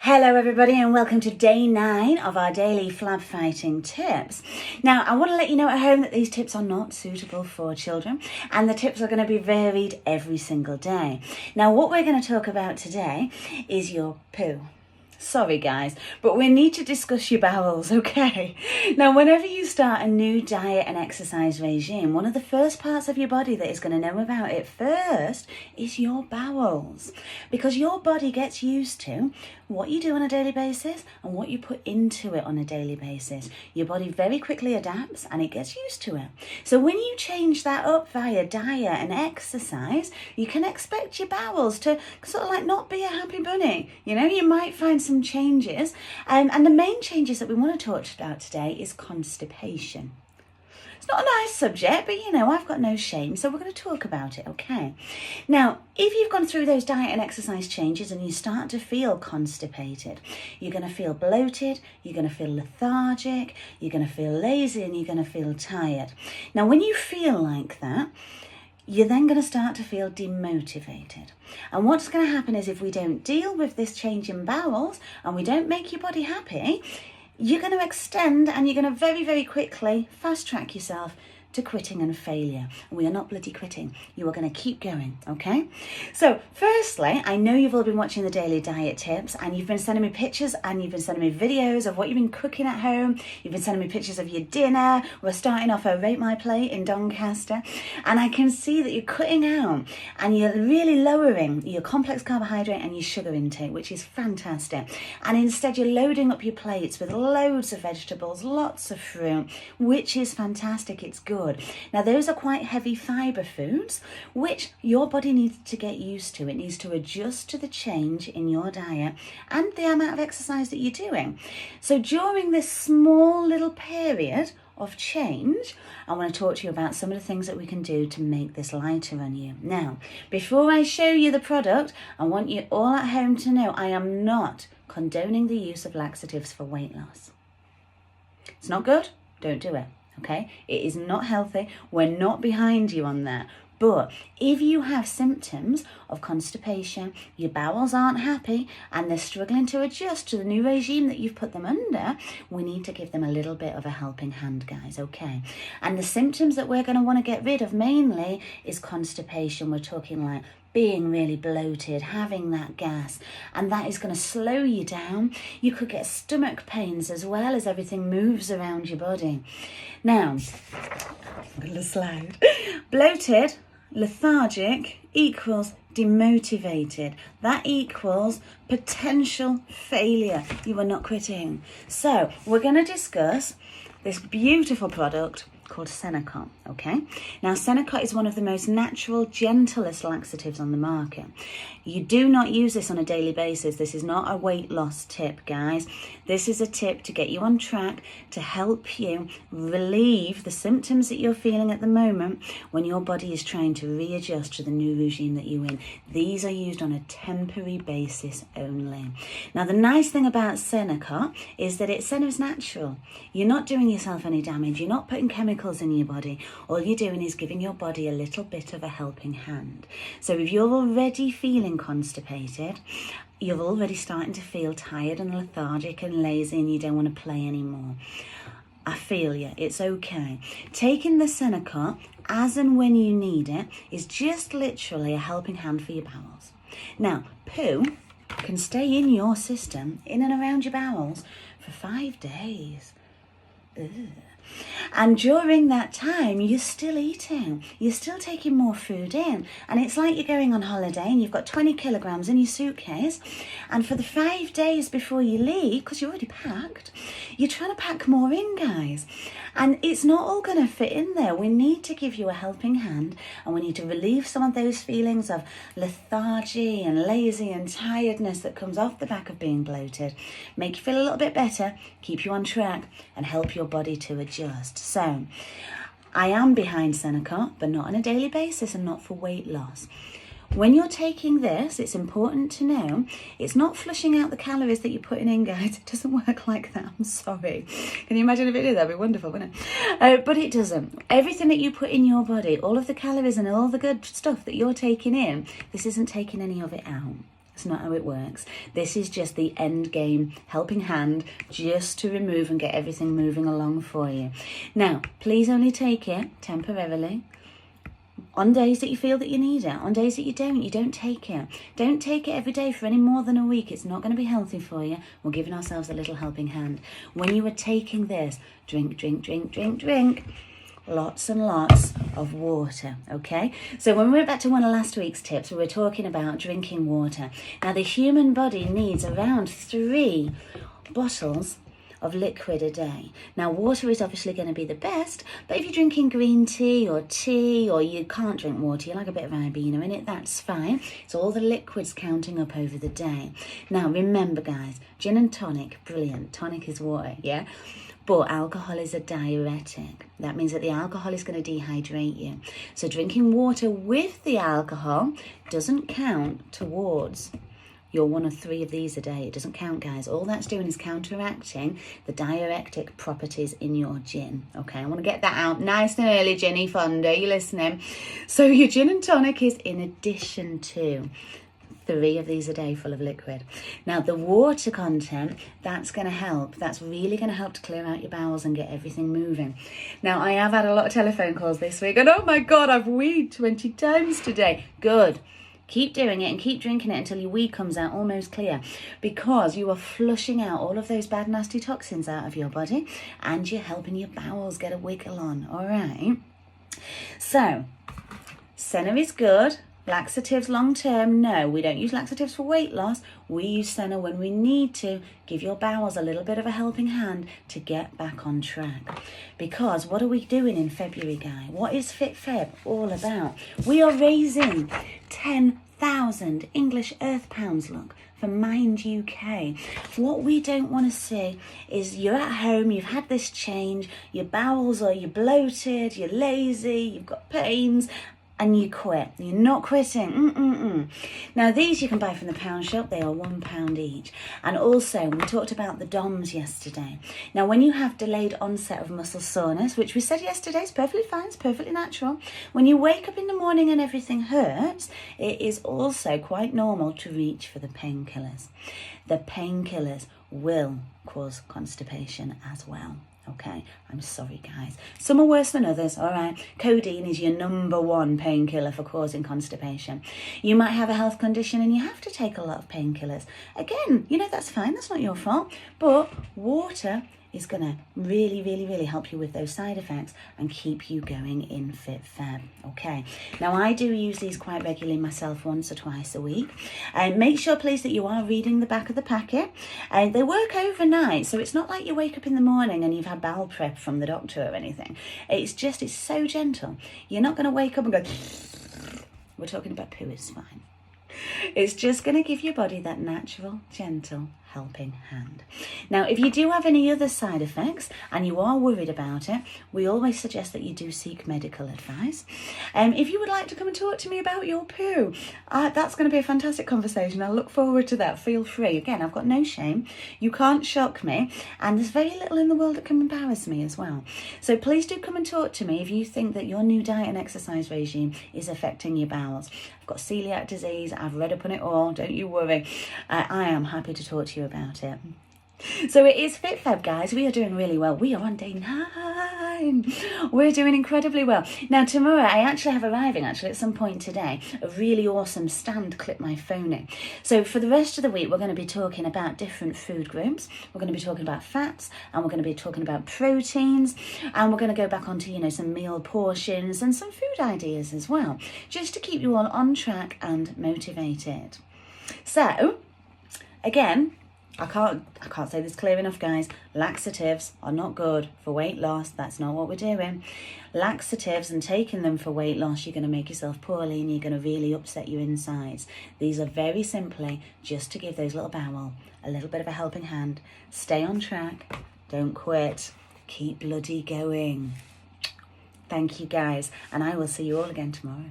Hello everybody and welcome to day 9 of our daily flab fighting tips. Now I want to let you know at home that these tips are not suitable for children and the tips are going to be varied every single day. Now what we're going to talk about today is your poo. Sorry guys, but we need to discuss your bowels, okay? Now whenever you start a new diet and exercise regime, one of the first parts of your body that is going to know about it first is your bowels. Because your body gets used to what you do on a daily basis and what you put into it on a daily basis. Your body very quickly adapts and it gets used to it. So when you change that up via diet and exercise, you can expect your bowels to sort of like not be a happy bunny. You know, you might find some changes. And the main changes that we want to talk about today is constipation. It's not a nice subject, but you know, I've got no shame, so we're going to talk about it, okay? Now, if you've gone through those diet and exercise changes and you start to feel constipated, you're going to feel bloated, you're going to feel lethargic, you're going to feel lazy, and you're going to feel tired. Now, when you feel like that, you're then going to start to feel demotivated. And what's going to happen is if we don't deal with this change in bowels and we don't make your body happy, you're going to extend and you're going to very, very quickly fast track yourself to quitting and failure. We are not bloody quitting. You are going to keep going, okay? So firstly, I know you've all been watching the daily diet tips and you've been sending me pictures and you've been sending me videos of what you've been cooking at home. You've been sending me pictures of your dinner. We're starting off a Rate My Plate in Doncaster and I can see that you're cutting out and you're really lowering your complex carbohydrate and your sugar intake, which is fantastic. And instead you're loading up your plates with loads of vegetables, lots of fruit, which is fantastic. It's good. Now those are quite heavy fibre foods which your body needs to get used to. It needs to adjust to the change in your diet and the amount of exercise that you're doing. So during this small little period of change, I want to talk to you about some of the things that we can do to make this lighter on you. Now, before I show you the product, I want you all at home to know I am not condoning the use of laxatives for weight loss. It's not good, don't do it. Okay, it is not healthy. We're not behind you on that. But if you have symptoms of constipation, your bowels aren't happy and they're struggling to adjust to the new regime that you've put them under, we need to give them a little bit of a helping hand, guys, okay? And the symptoms that we're going to want to get rid of mainly is constipation. We're talking like being really bloated, having that gas, and that is going to slow you down. You could get stomach pains as well as everything moves around your body. Now, I'm going to slide. Bloated, lethargic equals demotivated. That equals potential failure. You are not quitting. So we're going to discuss this beautiful product called Senokot, okay? Now, Senokot is one of the most natural, gentlest laxatives on the market. You do not use this on a daily basis. This is not a weight loss tip, guys. This is a tip to get you on track, to help you relieve the symptoms that you're feeling at the moment when your body is trying to readjust to the new regime that you're in. These are used on a temporary basis only. Now, the nice thing about Senokot is that it's natural. You're not doing yourself any damage. You're not putting chemicals in your body. All you're doing is giving your body a little bit of a helping hand. So if you're already feeling constipated, you're already starting to feel tired and lethargic and lazy and you don't want to play anymore, I feel you. It's okay. Taking the Senokot as and when you need it is just literally a helping hand for your bowels. Now, poo can stay in your system, in and around your bowels, for 5 days. Ugh. And during that time, you're still eating. You're still taking more food in. And it's like you're going on holiday and you've got 20 kilograms in your suitcase. And for the 5 days before you leave, because you're already packed, you're trying to pack more in, guys. And it's not all going to fit in there. We need to give you a helping hand. And we need to relieve some of those feelings of lethargy and lazy and tiredness that comes off the back of being bloated. Make you feel a little bit better, keep you on track, and help your body to adjust. So, I am behind Senokot, but not on a daily basis and not for weight loss. When you're taking this, it's important to know it's not flushing out the calories that you're putting in, guys. It doesn't work like that. I'm sorry. Can you imagine if it did? That'd be wonderful, wouldn't it? But it doesn't. Everything that you put in your body, all of the calories and all the good stuff that you're taking in, this isn't taking any of it out. It's not how it works. This is just the end game helping hand, just to remove and get everything moving along for you. Now, please only take it temporarily. On days that you feel that you need it. On days that you don't take it. Don't take it every day for any more than a week. It's not going to be healthy for you. We're giving ourselves a little helping hand. When you are taking this, drink, drink, drink, drink, drink. Lots and lots of water, okay? So when we went back to one of last week's tips, we were talking about drinking water. Now, the human body needs around 3 bottles of liquid a day. Now, water is obviously going to be the best, but if you're drinking green tea or you can't drink water, you like a bit of Ribena in it, that's fine. It's all the liquids counting up over the day. Now, remember, guys, gin and tonic, brilliant. Tonic is water, yeah? But alcohol is a diuretic. That means that the alcohol is going to dehydrate you. So drinking water with the alcohol doesn't count towards your 1 or 3 of these a day. It doesn't count, guys. All that's doing is counteracting the diuretic properties in your gin. Okay, I want to get that out nice and early, Ginny Fonda. You listening? So your gin and tonic is in addition to 3 of these a day full of liquid. Now, the water content, that's going to help. That's really going to help to clear out your bowels and get everything moving. Now, I have had a lot of telephone calls this week, and oh my God, I've weed 20 times today. Good. Keep doing it and keep drinking it until your wee comes out almost clear, because you are flushing out all of those bad, nasty toxins out of your body, and you're helping your bowels get a wiggle on, all right? So, senna is good. Laxatives long-term, no. We don't use laxatives for weight loss. We use senna when we need to give your bowels a little bit of a helping hand to get back on track. Because what are we doing in February, Guy? What is Fit Feb all about? We are raising 10,000 English Earth Pounds, look, for Mind UK. What we don't want to see is you're at home, you've had this change, your bowels are, you're bloated, you're lazy, you've got pains, and you quit. You're not quitting. Now, these you can buy from the pound shop. They are £1 each. And also, we talked about the DOMS yesterday. Now, when you have delayed onset of muscle soreness, which we said yesterday is perfectly fine, it's perfectly natural. When you wake up in the morning and everything hurts, it is also quite normal to reach for the painkillers. The painkillers will cause constipation as well. Okay, I'm sorry, guys. Some are worse than others, all right? Codeine is your #1 painkiller for causing constipation. You might have a health condition and you have to take a lot of painkillers. Again, you know, that's fine. That's not your fault. But water is going to really, really, really help you with those side effects and keep you going in Fit Feb. Okay. Now, I do use these quite regularly myself, once or twice a week. And make sure, please, that you are reading the back of the packet. They work overnight, so it's not like you wake up in the morning and you've had bowel prep from the doctor or anything. It's so gentle. You're not going to wake up and go, we're talking about poo, it's fine. It's just going to give your body that natural, gentle helping hand. Now, if you do have any other side effects and you are worried about it, we always suggest that you do seek medical advice. If you would like to come and talk to me about your poo, that's going to be a fantastic conversation. I'll look forward to that. Feel free. Again, I've got no shame. You can't shock me. And there's very little in the world that can embarrass me as well. So please do come and talk to me if you think that your new diet and exercise regime is affecting your bowels. I've got celiac disease. I've read up on it all. Don't you worry. I am happy to talk to you about it. So it is Fit Feb, guys. We are doing really well. We are on day 9. We're doing incredibly well. Now, tomorrow, I actually have arriving, at some point today, a really awesome stand Clip My Phone in. So for the rest of the week, we're going to be talking about different food groups. We're going to be talking about fats, and we're going to be talking about proteins, and we're going to go back onto, some meal portions and some food ideas as well, just to keep you all on track and motivated. So, again, I can't say this clear enough, guys. Laxatives are not good for weight loss. That's not what we're doing. Laxatives and taking them for weight loss, you're going to make yourself poorly and you're going to really upset your insides. These are very simply just to give those little bowel a little bit of a helping hand. Stay on track. Don't quit. Keep bloody going. Thank you, guys. And I will see you all again tomorrow.